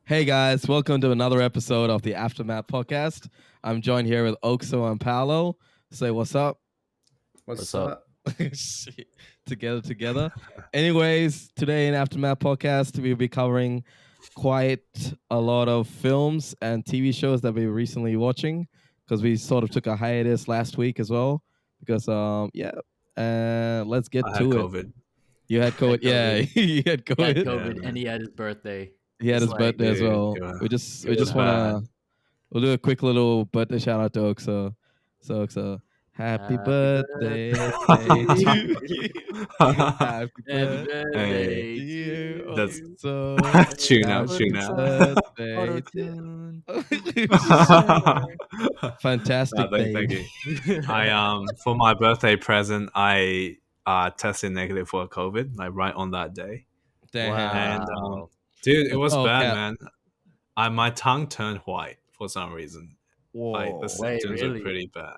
Hey guys, welcome to another episode of the Aftermath podcast. I'm joined here with Oaksoe and Paolo. Say what's up. What's up? up? Shit. Together. Anyways, today in Aftermath podcast, we'll be covering quite a lot of films and TV shows that we were recently watching because we sort of took a hiatus last week as well. Because let's get I had to it. COVID. You had COVID, yeah. You had He had COVID. COVID man. and he had his birthday. He had It's his like, birthday as Dude, well. yeah. We just was wanna we'll do a quick little birthday shout out to Oaksoe. So Oaksoe, happy Happy birthday birthday to to you. Happy Happy birthday birthday to you, to That's- you. Oaksoe. Tune out, Happy tune out. birthday Auto-tune. Fantastic Thank day. you. I for my birthday present, I tested negative for COVID, like right on that day. Damn. And Wow. dude, it was Oh, bad, cat. man. My tongue turned white for some reason. Like the Whoa. Wait, symptoms really? were pretty bad.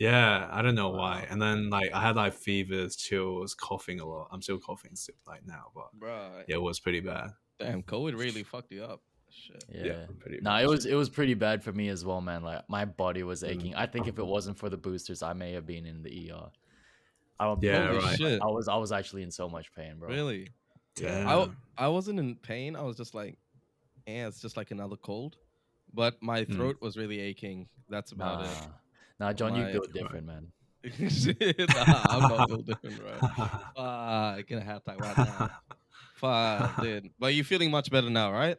Yeah, I don't know Wow. why. And then like I had like fevers, chills, coughing a lot. I'm still coughing still like now, but Bruh. yeah, it was pretty bad. Damn, COVID really fucked you up. Shit. Yeah. Pretty No, much. it was pretty bad for me as well, man. Like my body was aching. I think if it wasn't for the boosters, I may have been in the ER. I don't Yeah, Holy right. shit. I was actually in so much pain, bro. Really? Damn. I wasn't in pain. I was just like, it's just like another cold. But my throat was really aching. That's about it. Nah, John, you My- built different, man. Shit, nah, I'm not built different, bro. Fuck, gonna have that right now. Fuck, dude. But you're feeling much better now, right?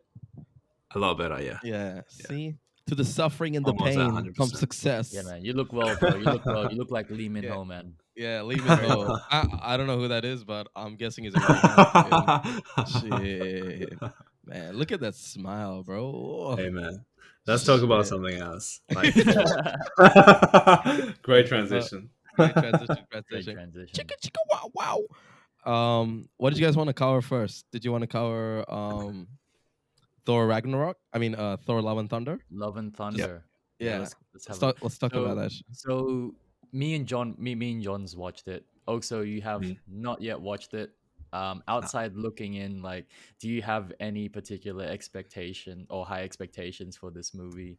A lot better, yeah. Yeah. See? To the suffering and the Almost at pain comes 100%. success. Yeah, man. You look well, bro. You look well. You look like Lee Min Ho, man. Yeah, leave it go. I don't know who that is, but I'm guessing he's a really nice dude. Shit. Man, look at that smile, bro. Hey man, let's talk about Shit. something else. Like, great transition. Great transition. Great transition. Chicka chicka wow wow. What did you guys want to cover first? Did you want to cover Thor Ragnarok? I mean Thor Love and Thunder? Love and Thunder. Yeah. let's have Let's talk about that. So me and John's watched it. Also, you have Mhm. not yet watched it. Outside looking in, like, do you have any particular expectation or high expectations for this movie?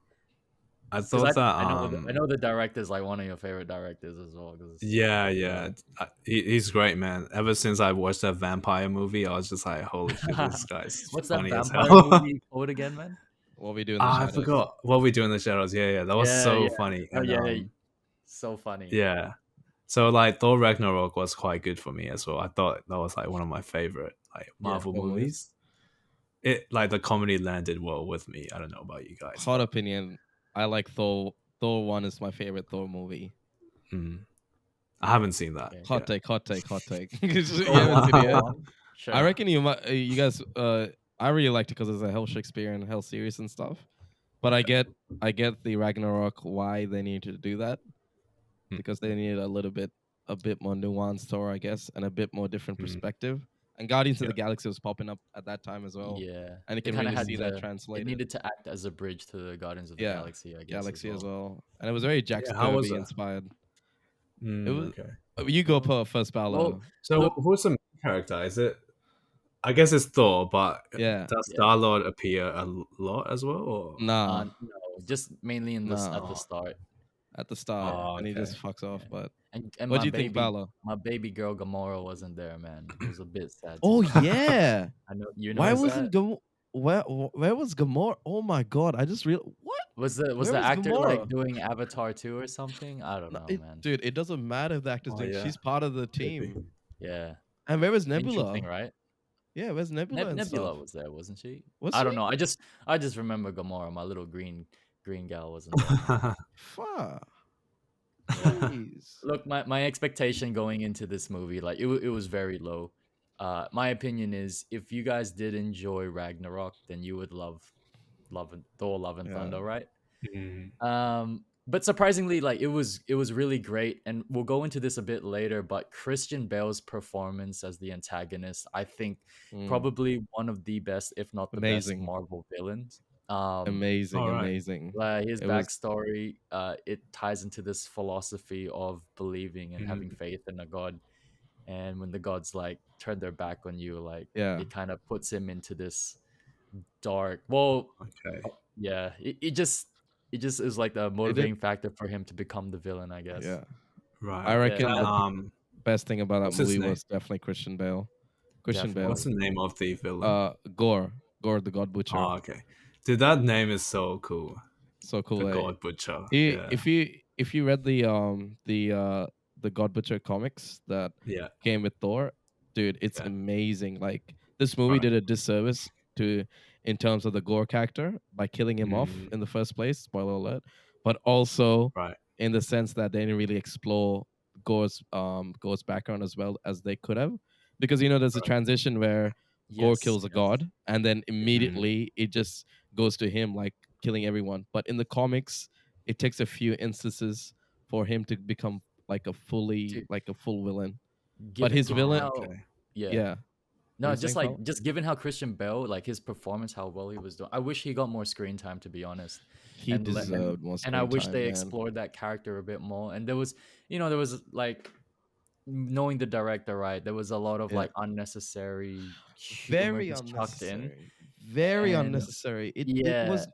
I 'Cause thought that. I know the director's like one of your favorite directors as well. 'Cause Yeah. He's great, man. Ever since I watched that vampire movie, I was just like, holy shit, this guy's What's that funny as vampire hell. movie called again, man? What we do in the I shadows. forgot what we do in the shadows. Yeah, that was Yeah, so yeah. funny. Oh And, yeah, so funny. yeah. So like Thor Ragnarok was quite good for me as well. I thought that was like one of my favorite like Marvel Thor movies. movies. It like the comedy landed well with me. I don't know about you guys. Hot opinion. I like Thor. Thor 1 is my favorite Thor movie. I haven't seen that. Okay. Hot yet. take. You haven't seen it yet? Sure. I reckon you guys. I really liked it because it's a hell Shakespeare and hell series and stuff. But I get the Ragnarok why they need to do that because they need a bit more nuanced Thor, I guess, and a bit more different perspective. And Guardians of the Galaxy was popping up at that time as well. Yeah, And you It can kinda really had see the- that translated. It needed to act as a bridge to the Guardians of the Yeah, Galaxy, I guess. Galaxy as well. And it was very Jack how was Kirby that? inspired. Mm, was- okay. You go first, Paolo. Well, So Look- who's the main character? Is it? I guess it's Thor, but Yeah. does Star-Lord appear a lot as well? Or? Nah, no, just mainly in at No. the start. at the start, Oh, and he okay. just fucks off. But And what my do you think, baby, Paolo? my baby girl Gamora wasn't there, man. It was a bit sad. to Oh me. yeah. I know you know. Why wasn't where was Gamora? Oh my god! I just real what? was where the was actor Gamora? like doing Avatar 2 or something? I don't know, man. Dude, it doesn't matter if the actor's Oh, doing. yeah. She's part of the Could be. team. Yeah, And where was Nebula? Interesting, right? Yeah, where's Nebula? and Nebula stuff? was there, wasn't she? Was I don't she? know. I just remember Gamora, my little green gal, wasn't there. Fuck. Yeah. Jeez. Look, my expectation going into this movie, like it was very low. My opinion is, if you guys did enjoy Ragnarok, then you would love Thor: Love and Yeah. Thunder, right? Mm. But surprisingly, like it was really great, and we'll go into this a bit later. But Christian Bale's performance as the antagonist, I think, Mm. probably one of the best, if not the Amazing. best, Marvel villains. Amazing, All right. amazing. Like his It was- backstory, it ties into this philosophy of believing and having faith in a god. And when the gods like turn their back on you, like Yeah. it kind of puts him into this dark. Well, Okay. yeah, it just is like the It did. motivating factor for him to become the villain, I guess. Yeah. I Right. Yeah, reckon that, the best thing about that What's his movie name? was definitely Christian Bale. Christian definitely. Bale. What's the name of the villain? Gore. Gore the God Butcher. Oh, okay. Dude, that name is so cool. So The cool. God Butcher. He, Yeah. if you read the God Butcher comics that Yeah. came with Thor, dude, it's Yeah. amazing. Like this movie Right. did a disservice to in terms of the Gore character by killing him off Mm, in the first place, spoiler alert, but also right. in the sense that they didn't really explore Gore's background as well as they could have. Because there's a Right. transition where Gore Yes, kills a yes. god and then Yeah. Mm, immediately it just goes to him like killing everyone. But in the comics, it takes a few instances for him to become like Dude, a full villain. But given his given villain, how okay. yeah. yeah. What are No, you just saying, like Paul? just given how Christian Bale, like his performance, how well he was doing. I wish he got more screen time, to be honest. He And deserved more and I screen wish time, they man. explored that character a bit more. And there was like, knowing the director, right? There was a lot of Yeah. like unnecessary humor Very just chucked in. unnecessary. Very And unnecessary. yeah,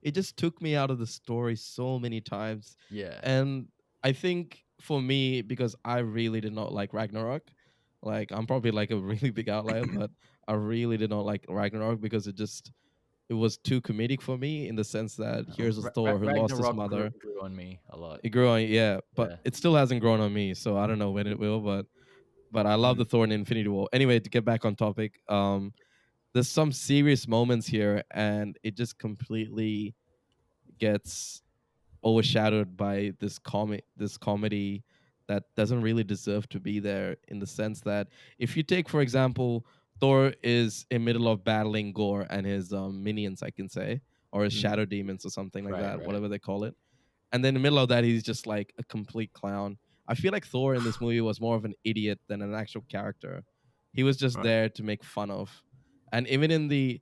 It just took me out of the story so many times. yeah. And I think for me, because I really did not like Ragnarok, like I'm probably like a really big outlier, but I really did not like Ragnarok because it was too comedic for me in the sense that here's a Thor who lost his Ragnarok grew, mother. grew on me a lot. It grew on, yeah, but Yeah. it still hasn't grown on me, so I don't know when it will, but I love Mm. the Thor in Infinity War. Anyway, to get back on topic, there's some serious moments here, and it just completely gets overshadowed by this comedy that doesn't really deserve to be there. In the sense that if you take, for example, Thor is in middle of battling Gore and his minions, I can say, or his Mm. shadow demons or something like Right, that, right. whatever they call it. And then in the middle of that, he's just like a complete clown. I feel like Thor in this movie was more of an idiot than an actual character. He was just Right. there to make fun of. And even in the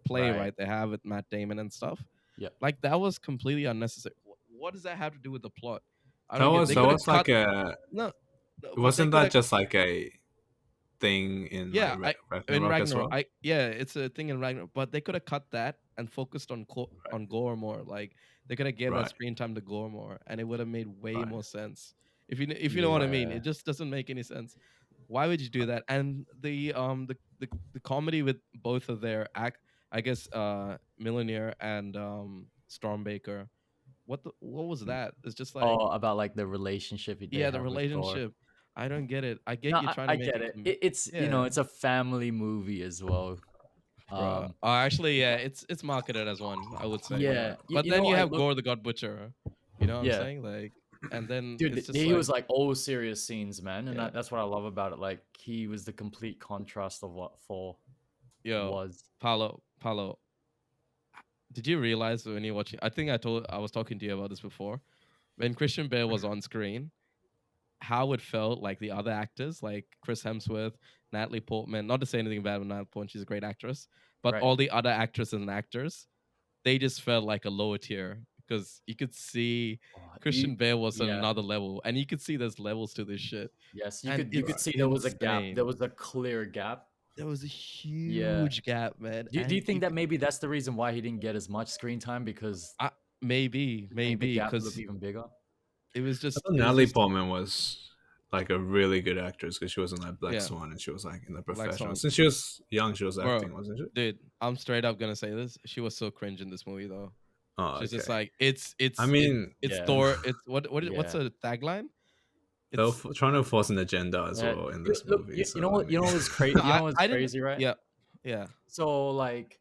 play, Right. right, they have with Matt Damon and stuff, Yep. like that was completely unnecessary. What does that have to do with the plot? I That don't get. was They that could have was cut. like a No, no, but they wasn't could that have. just like a thing in like Yeah, in Ragnarok as Ragnarok, well? it's a thing in Ragnarok, but they could have cut that and focused on Right. on Gore more. Like they could have gave that Right. screen time to Gore more, and it would have made way Right. more sense. If you know what I mean, Yeah. it just doesn't make any sense. Why would you do that? And the comedy with both of their I guess Millionaire and Stormbaker. What was Mm. that? It's just like, Oh, about like the relationship they yeah, the have with Thor. relationship. I don't get it. I get No, you trying I to make get it. it. It's Yeah, it's a family movie as well. bro. Um, Actually, yeah, it's marketed as one, I would say. yeah, But you then know, you I have look, Gore the God Butcher. You know what I'm yeah, saying? Like, and then dude, it's just he like, was like all serious scenes, man, and yeah, that's what I love about it. Like he was the complete contrast of what Thor yo, was. Paulo, did you realize when you're watching? I think I was talking to you about this before. When Christian Bale was on screen, how it felt like the other actors, like Chris Hemsworth, Natalie Portman. Not to say anything bad about Natalie Portman, she's a great actress, but Right. all the other actresses and actors, they just felt like a lower tier because you could see Oh, Christian Bale was on yeah. another level, and you could see there's levels to this shit, Yes, you and could it's see there was a gap. There insane. was a clear gap. There was a Yeah. huge gap, man, Do you and think that maybe that's the reason why he didn't get as much screen time, because I, maybe it made the gap look because even bigger? I thought it was Natalie just Portman was like a really good actress because she was in like Black yeah, Swan and she was like in the Black professional. Swan, Since she was young, she was bro. acting, wasn't she? Dude, I'm straight up gonna say this. She was so cringe in this movie, though. Oh, She's just okay. like I mean, it's Yeah. Thor. It's what's Yeah. the tagline? they're It's trying to force an agenda as Yeah. well in this Look, movie. you know So I what? You know mean, what was crazy? You know what was I didn't. crazy, right? Yeah, yeah, So like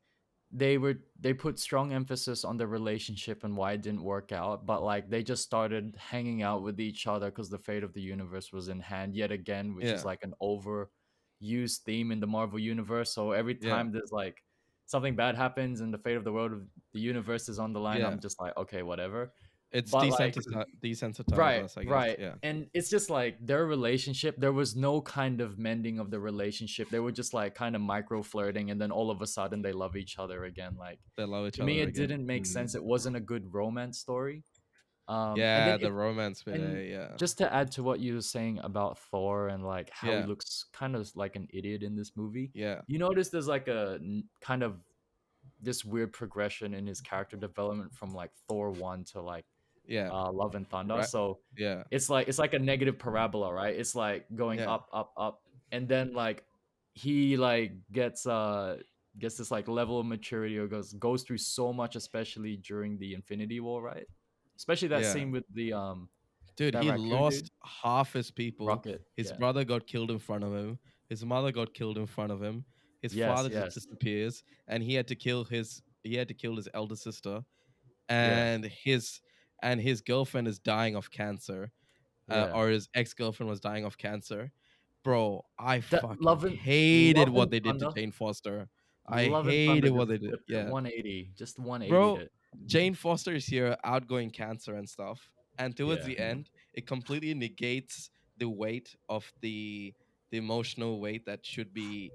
they put strong emphasis on the relationship and why it didn't work out, but like they just started hanging out with each other because the fate of the universe was in hand yet again, which is yeah, like an overused theme in the Marvel universe. So every yeah, time there's like something bad happens and the fate of the world of the universe is on the line, yeah. I'm just like, okay, whatever. It's But like, desensitized right, us, I guess. right. Yeah, And it's just like their relationship, there was no kind of mending of the relationship. They were just like kind of micro flirting, and then all of a sudden they love each other again. Like, they love each to me, other it again. didn't make sense. mm, It wasn't a good romance story. And then Yeah, the romance and Bday. Yeah, just to add to what you were saying about Thor and like how he yeah, looks kind of like an idiot in this movie, yeah, you notice there's like kind of this weird progression in his character development from like Thor 1 to like yeah. Love and Thunder. Right. So Yeah, it's like a negative parabola, right? It's like going yeah, up, up, up, and then like he like gets this like level of maturity or goes through so much, especially during the Infinity War, right? Especially that yeah. scene with the Dude, that he raccoon dude, lost half his people. Rocket. His Yeah. brother got killed in front of him. His mother got killed in front of him. His Yes. father just Yes. disappears, and he had to kill his elder sister, Yeah. and his girlfriend is dying of cancer, Yeah. or his ex girlfriend was dying of cancer. Bro, I That fucking hated Love what and they did to Thunder. Jane Foster. I Love and Thunder hated what just they did. flipped it Yeah, 180. Just 180 bro, it. Jane Foster is here outgoing cancer and stuff, and towards Yeah. the end it completely negates the weight of the emotional weight that should be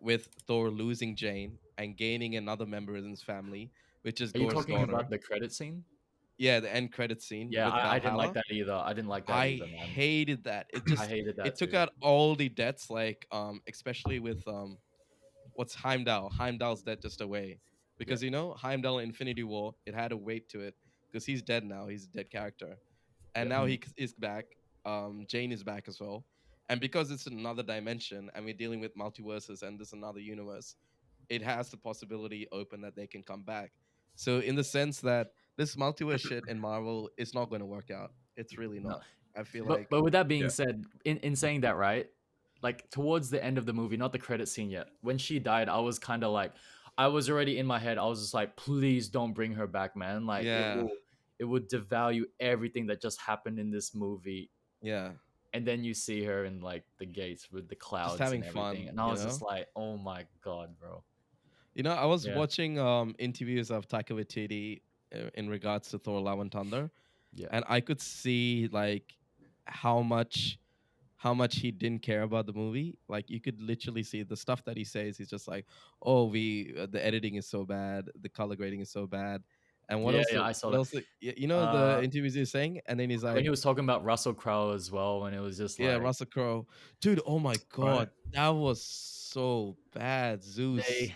with Thor losing Jane and gaining another member in his family, which is Are you Gor's talking about daughter. the credit scene? Yeah, the end credit scene Yeah, with I didn't like Valhalla. that either. I didn't like that I either, man. hated that. It I just hated it that took too. out all the deaths, like especially with what's Heimdall. Heimdall's dead just away. Yeah. Because Heimdall in Infinity War, it had a weight to it. Because he's dead now. He's a dead character. And Yeah. now he is back. Jane is back as well. And because it's another dimension and we're dealing with multiverses and this another universe, it has the possibility open that they can come back. So in the sense that this multiverse shit in Marvel is not going to work out. It's really No. not. I feel But like but with that being Yeah. said, in saying that, right? Like towards the end of the movie, not the credit scene yet. When she died, I was kind of like I was already in my head. I was just like, please don't bring her back, man. Like yeah, it would devalue everything that just happened in this movie. yeah, And then you see her in like the gates with the just clouds having and everything. fun, And I was just like, oh my god, bro. I was Yeah. watching interviews of Taika Waititi in regards to Thor Love and Thunder, Yeah. and I could see like how much he didn't care about the movie. Like you could literally see the stuff that he says. He's just like, "Oh, the editing is so bad, the color grading is so bad." And what Yeah, else? yeah, I saw What that. else? The interviews he's saying, and then he's When he like, was talking about Russell Crowe as well, when it was just "Yeah, like Russell Crowe, dude. Oh my Right. god, that was so bad. they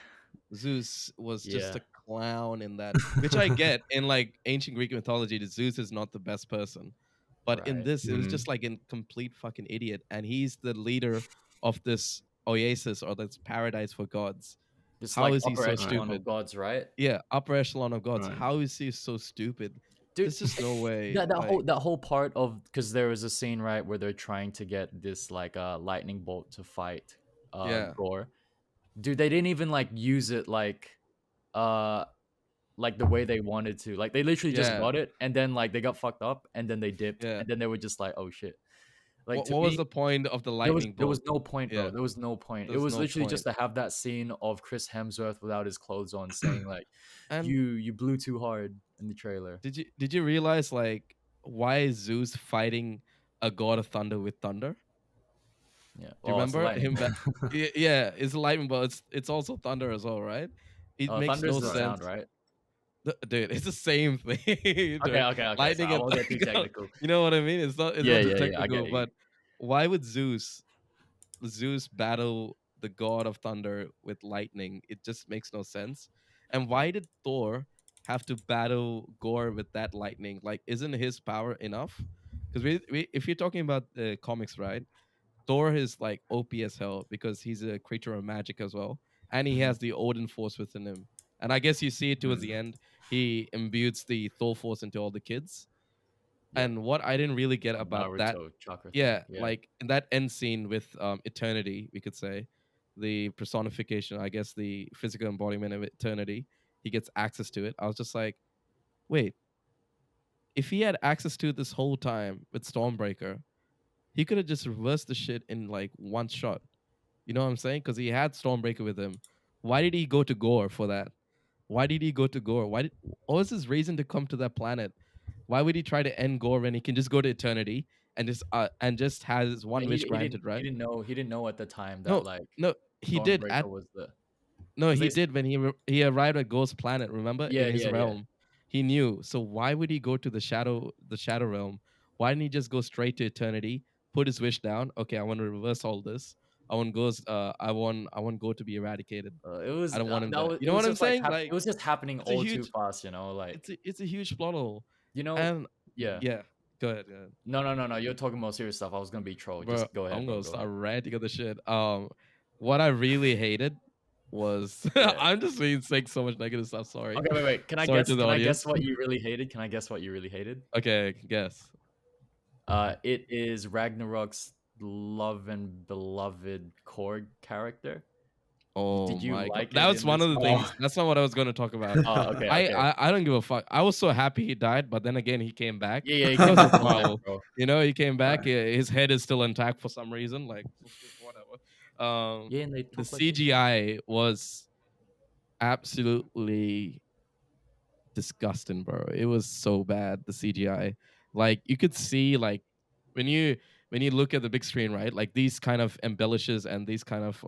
Zeus was just yeah, a clown in that, which I get in like ancient Greek mythology. That Zeus is not the best person, but in right. this, it was Mhm. just like a complete fucking idiot, and he's the leader of this oasis or this paradise for gods. Just How like is he upper so echelon of stupid? gods, right? Yeah, upper echelon of gods. Right. How is he so stupid? Dude, There's just no way. that Like, whole part of because there was a scene right where they're trying to get this like lightning bolt to fight yeah, Gore. Dude, they didn't even like use it uh like the way they wanted to. Like they literally just yeah, got it and then like they got fucked up and then they dipped yeah. and then they were just like, oh shit. Like to What was me, the point of the there was lightning there was bolt? no point, bro. Yeah, There was no point. It there's was no literally just point. to have that scene of Chris Hemsworth without his clothes on, saying like, And "You blew too hard" in the trailer. did you realize like why is Zeus fighting a god of thunder with thunder? Yeah. Do you Oh, it's remember lightning. him? Yeah, it's lightning, but it's also thunder as well, right? It makes Thunder's no the Right. sound, sense, right? dude. It's the same thing, Okay, dude. okay, okay. So Lightning I and won't get too technical. you know what I mean? It's not Yeah, too yeah, yeah. I technical, get you. but why would Zeus battle the god of thunder with lightning? It just makes no sense. And why did Thor have to battle Gore with that lightning? Like, isn't his power enough? Because if you're talking about the comics, right? Thor is like OP as hell because he's a creature of magic as well, and he Mhm. has the Odin force within him. And I guess you see it towards the Mhm. end. He imbues the Thor force into all the kids. Yeah. And what I didn't really get about that, Naruto chakra thing. yeah, Yeah. like in that end scene with Eternity, we could say the personification, I guess the physical embodiment of Eternity, he gets access to it. I was just like, wait, if he had access to it this whole time with Stormbreaker, he could have just reversed the shit in like one shot. You know what I'm saying? Because he had Stormbreaker with him. Why did he go to Gore for that? Why did he go to Gore? What was his reason to come to that planet? Why would he try to end Gore when he can just go to Eternity and just has one And wish granted, he right? didn't know at the time that No, like no, he did Stormbreaker at was the no, because he did when he arrived at Gore's planet. Remember yeah, in his yeah, yeah. realm, He knew. So why would he go to the shadow realm? Why didn't he just go straight to eternity, put his wish down? Okay, I want to reverse all this. I want Go to be eradicated. It was I don't want him that there. was You it know was what I'm just like saying? it Like, was just happening it's a all too huge fast, you know. Like it's a huge plot hole. you know, And yeah. yeah, go ahead, go ahead. No. You're talking about serious stuff. I was gonna be troll. Bro, Just go ahead, I'm bro. gonna Go start ahead. ranting on the shit. What I really hated was Yeah. I'm just saying so much negative stuff. Sorry. Okay, wait. Can I Sorry guess? to the Can I guess audience. what you really hated? Can I guess what you really hated? Okay, guess. It is Ragnarok's love and beloved Korg character. Oh Did you my god, like that it was in one this of the movie? things. That's not what I was going to talk about. Oh, okay, I, okay. I I don't give a fuck. I was so happy he died, but then again, he came back. Yeah, he Because came back it's from death, Marvel. bro. You know, he came back. Right. His head is still intact for some reason. Like whatever. Yeah, and they The took like this. CGI was absolutely disgusting, bro. It was so bad, the CGI. Like you could see, like when you look at the big screen, right? Like these kind of embellishes and these kind of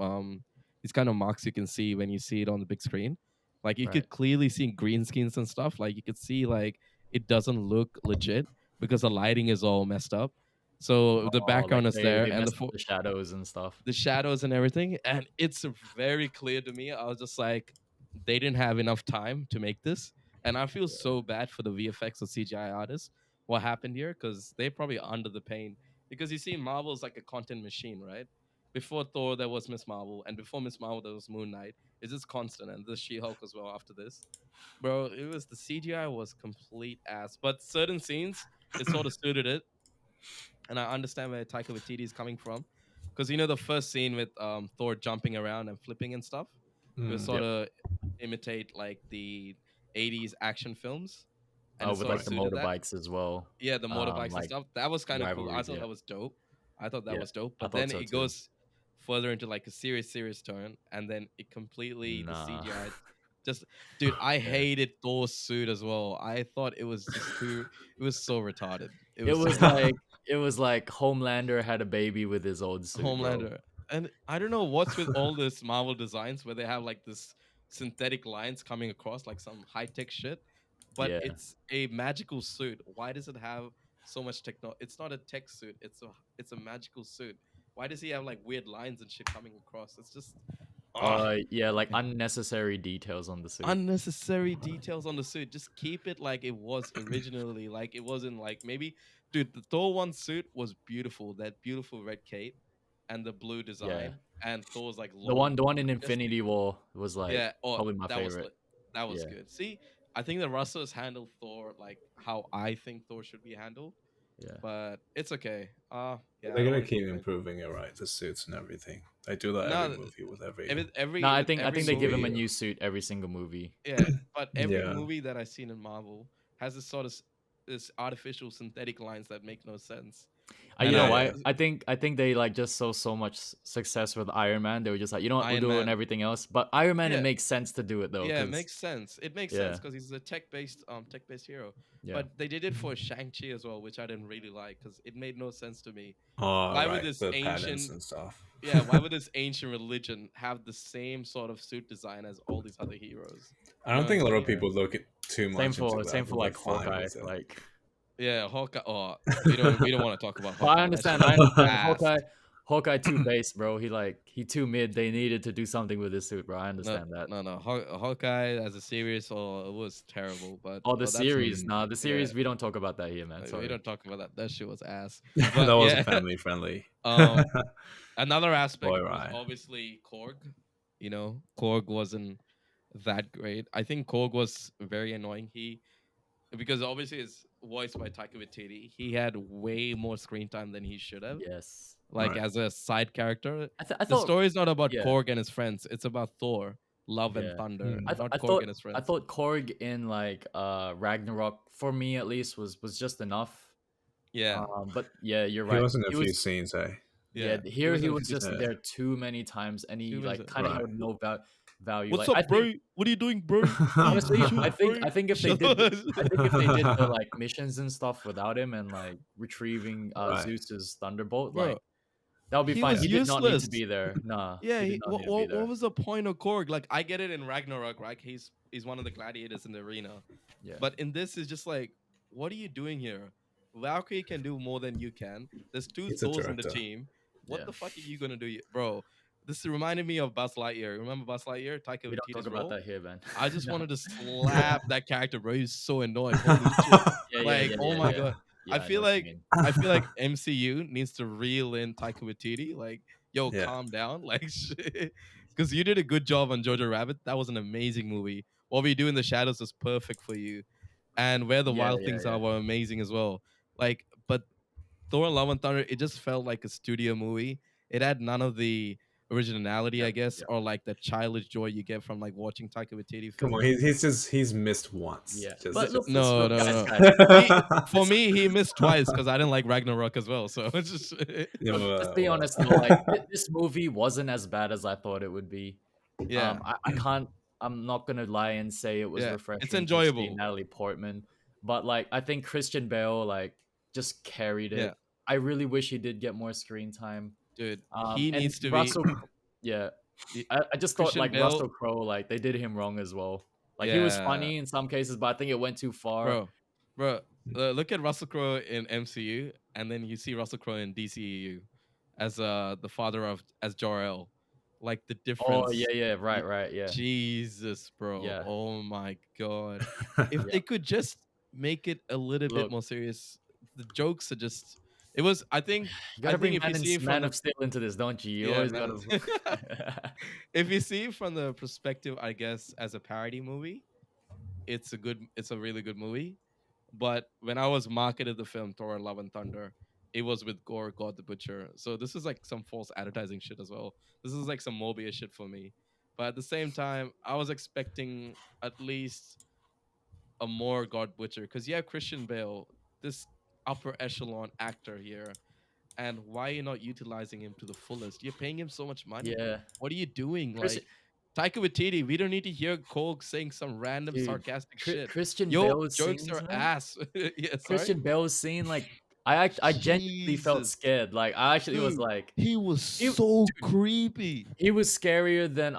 marks you can see when you see it on the big screen. Like you Right. could clearly see green skins and stuff. Like you could see like it doesn't look legit because the lighting is all messed up. So the Oh, like background is there they and messed up the shadows and stuff. the shadows and everything, and it's very clear to me. I was just like, they didn't have enough time to make this, and I feel so bad for the VFX or CGI artists. What happened here? Because they're probably under the pain. Because you see, Marvel's like a content machine, right? Before Thor, there was Miss Marvel, and before Miss Marvel, there was Moon Knight. It's just constant, and there's She-Hulk as well after this. Bro, it was the CGI was complete ass, but certain scenes it sort of suited it, and I understand where Taika Waititi is coming from, because the first scene with Thor jumping around and flipping and stuff, it was sort Yep. of imitate like the '80s action films, and Oh, it with sort like of the suited that. motorbikes as well. Yeah, the motorbikes and Like stuff. That was kind of cool. I rivalries. thought Yeah, that was dope. I thought that yeah. was dope. I But thought then so it too. goes further into like a serious turn, and then it completely the Nah. CGI. Just, dude, I Yeah. hated Thor's suit as well. I thought it was just too. It was so retarded. It so was like Homelander had a baby with his old suit, bro. Homelander. And I don't know what's with all this Marvel designs where they have like this synthetic lines coming across like some high tech shit, but Yeah. it's a magical suit. Why does it have so much techno? It's not a tech suit. It's a magical suit. Why does he have like weird lines and shit coming across? It's just Yeah, like unnecessary details on the suit. unnecessary details on the suit. Just keep it like it was originally. Like it wasn't like maybe, dude. The Thor one suit was beautiful. That beautiful red cape and the blue design, and Thor's like The one in just- Infinity War was like yeah. Oh, probably my that was favorite. that was Yeah. good. See, I think the Russos handled Thor like how I think Thor should be handled, Yeah. but it's okay. Yeah, They're I don't gonna wanna keep complain. improving it, right? The suits and everything. They do that No, every movie with every. Every No, I with think every they give him a movie- new suit every single movie. Yeah, but every Yeah. movie that I've seen in Marvel has this sort of this artificial synthetic lines that make no sense. You And know I- why? I think they like just saw so much success with Iron Man. They were just like, you know what, we'll Iron do it Man. and everything else. But Iron Man, Yeah. it makes sense to do it though. Yeah, it 'cause- makes sense. It makes Yeah. sense because he's a tech-based hero. yeah. But they did it for Shang-Chi as well, which I didn't really like because it made no sense to me. Oh, Why would right. this The patterns ancient- and stuff. Yeah, why would this ancient religion have the same sort of suit design as all these other heroes? I don't know think a what lot I'm of people look at too much. same into for that, same for but like they're fine Hawkeye. with it. Like, Yeah, Hawkeye. Oh, we don't want to talk about Hawkeye. but I That understand. shit I was understand. ass. Hawkeye too base, bro. He too mid. They needed to do something with his suit, bro. I No, understand that. no. Hawkeye as a series, it was terrible. But Oh, the that's- series. Nah, the series. yeah. We don't talk about that here, man. We Sorry. don't talk about that. That shit was ass. that But was yeah. family friendly. Um, Another aspect Boy, was right. obviously Korg. Korg wasn't that great. I think Korg was very annoying. Because obviously it's voiced by Taika Waititi. He had way more screen time than he should have. Yes. Like Right. as a side character. I The thought. story is not about yeah. Korg and his friends. It's about Thor, Love Yeah. and Thunder, Mm. I, th- not I Korg thought and his friends. I thought Korg in like Ragnarok for me at least was just enough. Yeah, But yeah, you're He right. was in a He few was- scenes, eh? Yeah, yeah. here he in a was few just scenes. there too many times, and he Too many like times. kind of Right. had no value. What's like, up, bro? What are you doing, bro? Honestly, Shoot, I think bro. if they Shut did, up. I think if they did the like missions and stuff without him and like retrieving Right. Zeus's thunderbolt, Bro, like that would be he fine. was He did not need useless. to be there. Nah. Yeah, he did not need to be what there. was the point of Korg? Like, I get it in Ragnarok, right? He's he's one of the gladiators in the arena. Yeah. But in this, it's just like, what are you doing here? Valkyrie can do more than you can. There's two He's a Thors in the director. team. What Yeah. the fuck are you gonna do, bro? This reminded me of Buzz Lightyear. Remember Buzz Lightyear? Taika We don't talk Waititi's about role. that here, man. I just No. wanted to slap that character, bro. He's so annoying. Holy shit! Like, oh my god. Yeah, I know feel what you like mean. I feel like MCU needs to reel in Taika Waititi. Like, yo, Yeah. calm down. Like, shit. Because you did a good job on Jojo Rabbit. That was an amazing movie. What We Do in the Shadows was perfect for you, and Where the Wild Things Are were amazing as well. Like, but Thor Love and Thunder, it just felt like a studio movie. It had none of the originality, I guess, or like the childish joy you get from like watching Taika Waititi Come on, films. he's missed once. Yeah. Just, But look, No, look, no, guys, no. guys, For me, he missed twice because I didn't like Ragnarok as well. So it's just let's be honest though, like this movie wasn't as bad as I thought it would be. yeah, I can't. I'm not gonna lie and say it was yeah. refreshing It's to see enjoyable. Natalie Portman, but like I think Christian Bale like just carried it. Yeah. I really wish he did get more screen time. Dude, he And needs to Russell, be. yeah, y- I just thought Christian like Bale, Russell Crowe, like they did him wrong as well. Like he was yeah, funny in some cases, but I think it went too far. bro. Look at Russell Crowe in MCU, and then you see Russell Crowe in DCEU as the father of as Jor-El. Like the difference. Oh yeah, y- right, yeah, Jesus, bro. yeah. Oh my god. If Yeah. they could just make it a little bit Look. more serious, the jokes are just. It was. I think. You gotta bring if you see Man from of Steel into this, don't you? You yeah, always man. gotta. If you see from the perspective, I guess, as a parody movie, it's a really good movie. But when I was marketed the film Thor Love and Thunder, it was with Gore God the Butcher. So this is like some false advertising shit as well. This is like some Mobius shit for me. But at the same time, I was expecting at least a more God Butcher. Because yeah, Christian Bale, this upper echelon actor here. And why are you not utilizing him to the fullest? You're paying him so much money. Yeah. What are you doing? Chris- Like Taika Waititi, we don't need to hear Cole saying some random Dude, sarcastic shit. Christian Yo, Bale's jokes scenes, are man. ass. Yeah, sorry. Christian Bale's scene, like I genuinely felt Jesus. scared. Like I actually was Dude, like, he was so creepy. he was scarier than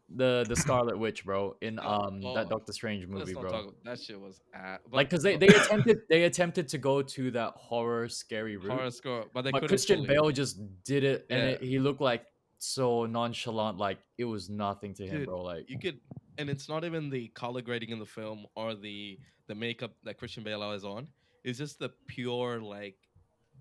the Scarlet Witch, bro, in that Doctor Strange Let's movie, not bro. talk. That shit was Like, cause they attempted to go to that horror scary route, horror score, but they but couldn't. Christian fully. Bale just did it, and Yeah. he looked like so nonchalant, like it was nothing to him, Dude, bro. Like you could, and it's not even the color grading in the film or the makeup that Christian Bale is on. It's just the pure like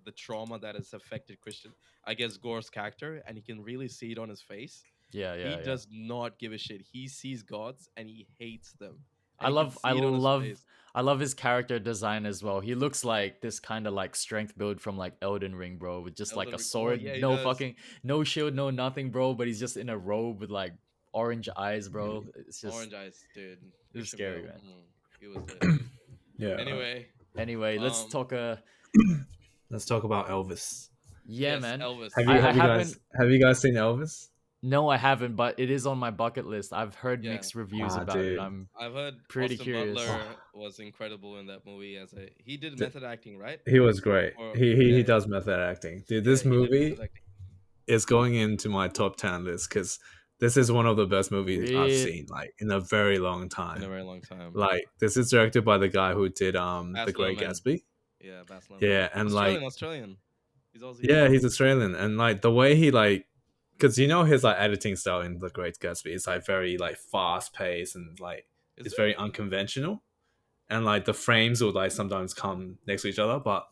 the trauma that has affected Christian, I guess, Gore's character, and you can really see it on his face. yeah, He does not give a shit. He sees gods and he hates them. I And you can love see it on his face. I love his character design as well. He looks like this kind of like strength build from like Elden Ring, bro, with just like Elden a Ring- oh, sword, yeah, he no does. fucking no shield, no nothing, bro. But he's just in a robe with like orange eyes, bro. It's just Orange eyes, dude. it was Christian scary, Bale, man. He was lit, dude. Yeah. Anyway, let's Um, talk. Let's talk about Elvis. Yeah, yes, man. Elvis. Have you guys seen Elvis? No, I haven't, but it is on my bucket list. I've heard Yeah. mixed reviews Ah, about dude. it. I'm I've heard pretty Austin curious. Butler was incredible in that movie he did method acting, right? He was great. Or- He yeah. does method acting. Dude, Yeah, this he did movie method acting. is going into my top 10 list because this is one of the best movies I've Really? seen like in a very long In a time. very long time. Like this is directed by the guy who did The Great Luhrmann. Gatsby. Yeah, Baz Luhrmann. Yeah, and like Australian. He's also yeah, he's Australian, and like the way he like, because you know his like editing style in The Great Gatsby is like very like fast paced and like it's very unconventional, and like the frames would like sometimes come next to each other, but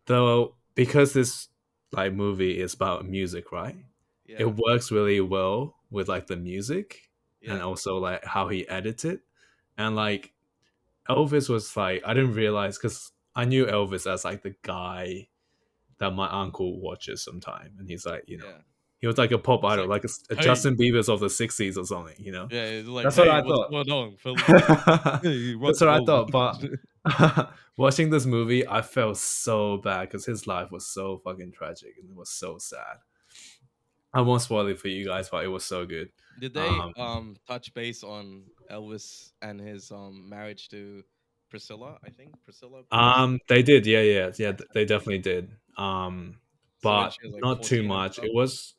though because this like movie is about music, right? Yeah. It works really well with like the music Yeah. and also like how he edits it, and like Elvis was like I didn't realize because I knew Elvis as like the guy that my uncle watches sometime, and he's like, you know, Yeah. he was like a pop idol, like, like a hey. Justin Bieber's of the '60s or something, you know. Yeah, it's like, That's what I what's thought. going on, Phil? Hey, That's what I thought. But watching this movie, I felt so bad because his life was so fucking tragic and it was so sad. I won't spoil it for you guys, but it was so good. Did they touch base on Elvis and his marriage to Priscilla? I think Priscilla. They did, yeah. They definitely did. So when But she was, like, not too 14 and much. stuff? It was,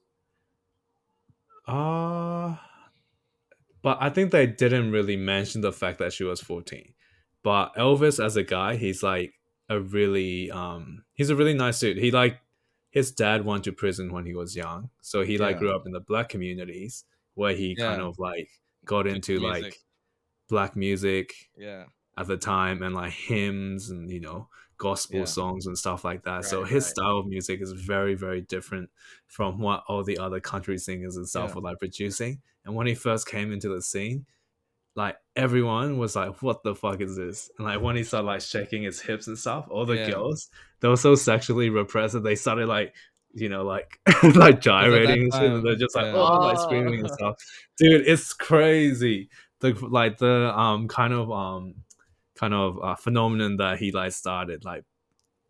but I think they didn't really mention the fact that she was 14. But Elvis as a guy, he's like he's a really nice dude. He like his dad went to prison when he was young, so he like Yeah, grew up in the black communities where he kind yeah. of like got Good into music. like black music Yeah, at the time and like hymns and gospel yeah, songs and stuff like that. So Right, his right. style of music is very, very different from what all the other country singers and stuff yeah, were like producing. And when he first came into the scene, like everyone was like, "What the fuck is this?" And like when he started like shaking his hips and stuff, all the yeah. girls, they were so sexually repressed that they started like like like Because at that gyrating and shit, and they're time, just like, yeah, oh, like screaming and Oh, stuff. Dude, it's crazy. The kind of phenomenon that he like started. Like,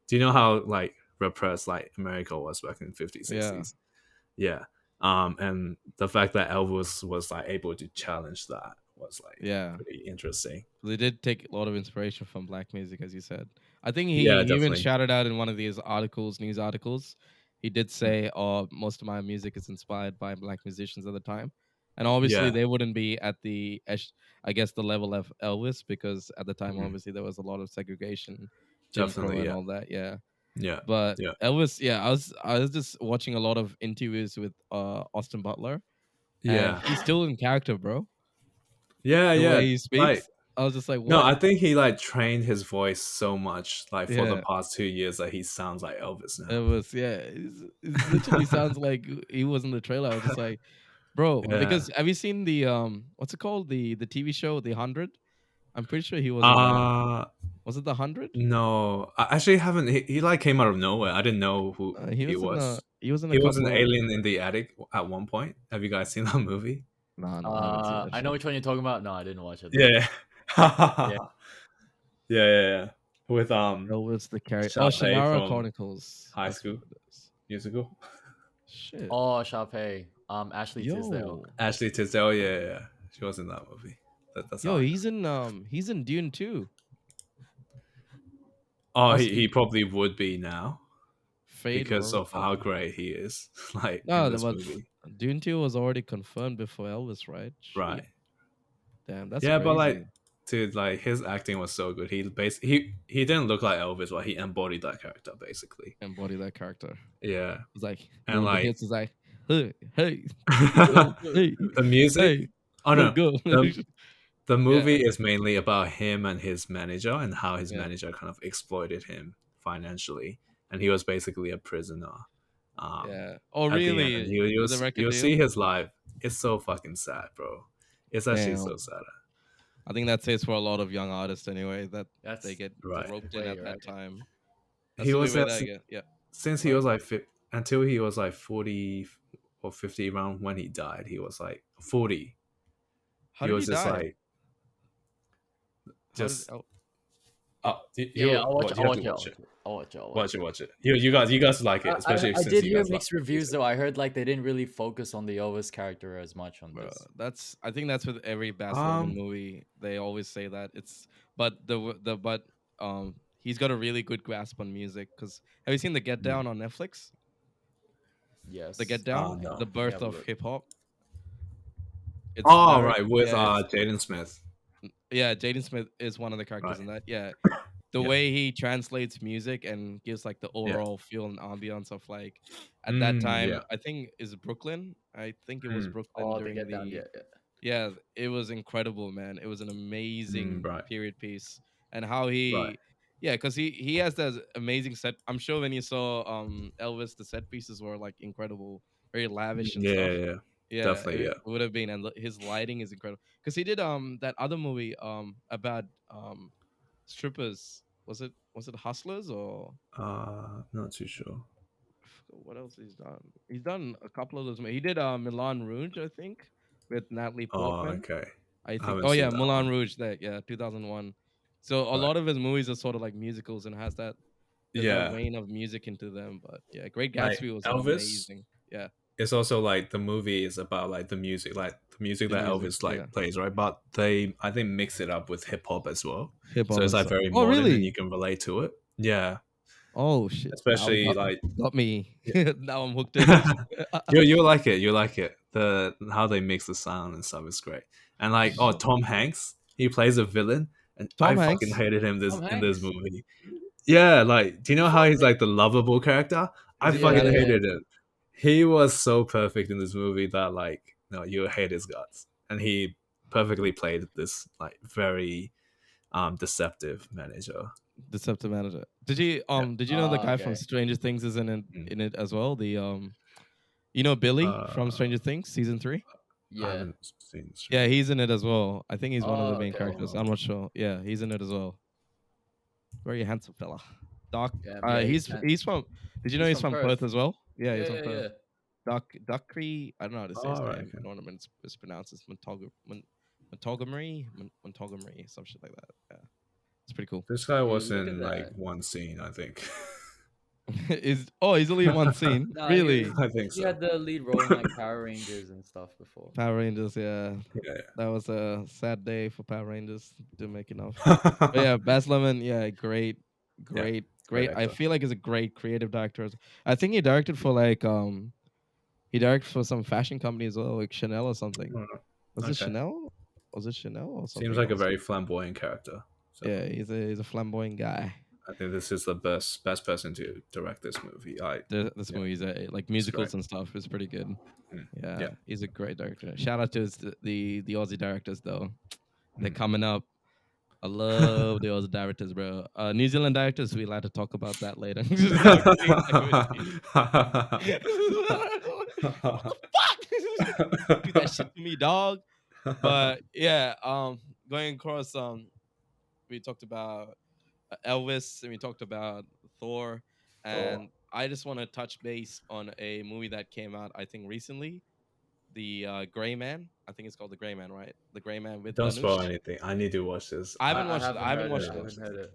do you know how like repressed like America was back in 50s, yeah, 60s? Yeah. And the fact that Elvis was like able to challenge that was like yeah. pretty interesting. They did take a lot of inspiration from black music, as you said. I think Yeah, he even definitely. shouted out in one of these articles, news articles. He did Mm. say, "Oh, most of my music is inspired by black musicians at the time," and obviously Yeah, they wouldn't be at I guess, the level of Elvis because at the time, mhm, obviously, there was a lot of segregation, Jim Crow, definitely. and Yeah, all that. Yeah, yeah, but yeah, Elvis, yeah, I was just watching a lot of interviews with Austin Butler, and yeah, he's still in character, bro. yeah, The way yeah. he Like, speaks, I was just like, no, what? I think he like trained his voice so much, like for the Yeah. past 2 years, that he sounds like Elvis It now. was yeah. It literally sounds like he was in the trailer. I was just like, bro, Yeah. because have you seen the what's it called, the TV show The 100? I'm pretty sure he was in that. Uh Was it The 100? no, I actually haven't. He like came out of nowhere. I didn't know who He he was in a was. he was in a He was an couple of alien in the attic at one point. Have you guys seen that movie? no, I haven't seen that I know shit. which one you're talking about. No, I didn't watch it though. Yeah. Yeah. Yeah, yeah, yeah. With Elvis the Carry. Oh, Sharpay Shannara from Chronicles. High That's what School it is. Musical. Shit. Oh, Sharpay. Ashley Tisdale. Yo. Ashley Tisdale, yeah, yeah, yeah. She was in that movie. That's how Yo, I know. he's in Dune too. Oh, he Austin probably would be now Fade because or of how great he is, like in no, this but movie. Dune 2 was already confirmed before Elvis, right? Shit. Right. Damn, that's Yeah, but like, crazy. dude, like his acting was so good. He didn't look like Elvis, but he embodied that character basically. Embody that character. Yeah, It's like and one of the like hits is like, hey, hey, hey, the music. hey, Oh go, no, go. the Yeah, movie is mainly about him and his manager and how his yeah, manager kind of exploited him financially, and he was basically a prisoner. yeah. Oh, At the end, and really? With a record you'll see deal? his life. It's so fucking sad, bro. It's actually so Damn. sad. I think that says for a lot of young artists anyway that they That's get Right. roped in way at that right. time. That's He the only was way there that I get. Yeah. since he Sorry. was like until he was like 40 or 50 around when he died. He was like 40. How He did he was just die? like How did? just Oh, Yeah, I'll watch what, it. you I'll have to watch it. watch it. I'll watch it. I'll watch Watch it. it, watch it. You guys like it, especially I since did you hear guys like mixed reviews music. though. I heard like they didn't really focus on the Elvis character as much on bro, this. I think that's with every Baz Luhrmann Um movie. They always say that but he's got a really good grasp on music. Cause have you seen the Get Down on Netflix? The Get Yes. Down, no. the Let me birth have a of look. hip hop. It's Oh direct. right, with Yeah, it's Jaden Smith. yeah. Jaden Smith is one of the Right. characters in that. Yeah, the Yeah. way he translates music and gives like the Yeah. overall feel and ambiance of like at that time. Yeah. I think is Brooklyn. I think it was Mm, Brooklyn Oh, to during get down. the Yeah, yeah. yeah. It was incredible, man. It was an amazing right. period piece, and how Right. he yeah, because he has that amazing set. I'm sure when you saw Elvis, the set pieces were like incredible, very lavish and Yeah, yeah, stuff. yeah. Yeah, Definitely, it yeah. would have been, and his lighting is incredible. Because he did that other movie about strippers. Was it Hustlers or Not too sure. what else he's done? He's done a couple of those. He did Milan Rouge, I think, with Natalie Oh, Portman. okay. I I think. haven't Oh seen yeah, that Moulin one. Rouge. That yeah, 2001. So a Right. lot of his movies are sort of like musicals and has that there's that Yeah. vein of music into them. But yeah, Great Like Gatsby was Elvis, amazing. Yeah, it's also like the movie is about like the music the that music. Elvis Yeah, like plays, right? But they I think mix it up with hip hop as well. hip So hop it's and like stuff. very Oh modern and you really? can relate to it. Yeah. Oh shit! Now Especially like got me. yeah. Now I'm hooked in. you like it. You like it. the how they mix the sound and stuff is great. And like, oh, Tom Hanks, he plays a villain, and I Tom fucking Hanks. hated him Tom in this Hanks. movie. Yeah, like, do you know how he's like the lovable character? I Is he fucking bad? Yeah. hated him. He was so perfect in this movie that like, no, you hate his guts, and he perfectly played this like very deceptive manager. Deceptive manager. Did you Yeah. did you know the guy from Okay. Stranger Things is in Mm. it as well? The you know Billy from Uh, Stranger Things season 3? I Yeah. haven't seen. Yeah, he's in it as well. I think he's one of the Oh, main okay. characters. I'm not sure. Yeah, he's in it as well. Very handsome fella. Doc. Yeah, He's from. Did you know he's from Perth as well? Yeah, he's from Perth. Yeah. Duckree. I don't know how to say his All right, name. okay. I don't know when it's pronounced. It's Montgomery, some shit like that. Yeah, it's pretty cool. This guy was look at in like that. one scene, I think. He's only in one scene. Nah, Really? I think He so. had the lead role in like Power Rangers and stuff before. Power Rangers. Yeah, Yeah. that was a sad day for Power Rangers. Didn't make enough. Yeah. But yeah, Baz Luhrmann, yeah, great. Great I actor. feel like he's a great creative director. I think he directed for like he directed for some fashion company as well, like Chanel or something. Was it Okay. Chanel? Was it Chanel or something? Seems like a else? very flamboyant character. So Yeah, he's a flamboyant guy. I think this is the best person to direct this movie. This Yeah. movie is like musicals and stuff is pretty good. Mm. Yeah, Yeah. he's a great director. Shout out to the Aussie directors though. They're Mm. coming up. I love the Aussie directors, bro. New Zealand directors, we like to talk about that later. What the fuck? Do that shit to me, dog. But yeah, going across, we talked about Elvis and we talked about Thor, and I just want to touch base on a movie that came out, I think, recently. The Gray Man. I think it's called The Gray Man, right? The Gray Man with Don't spoil Dhanush. anything. I need to watch this. I haven't watched it. I haven't heard watched it. I it. haven't heard it.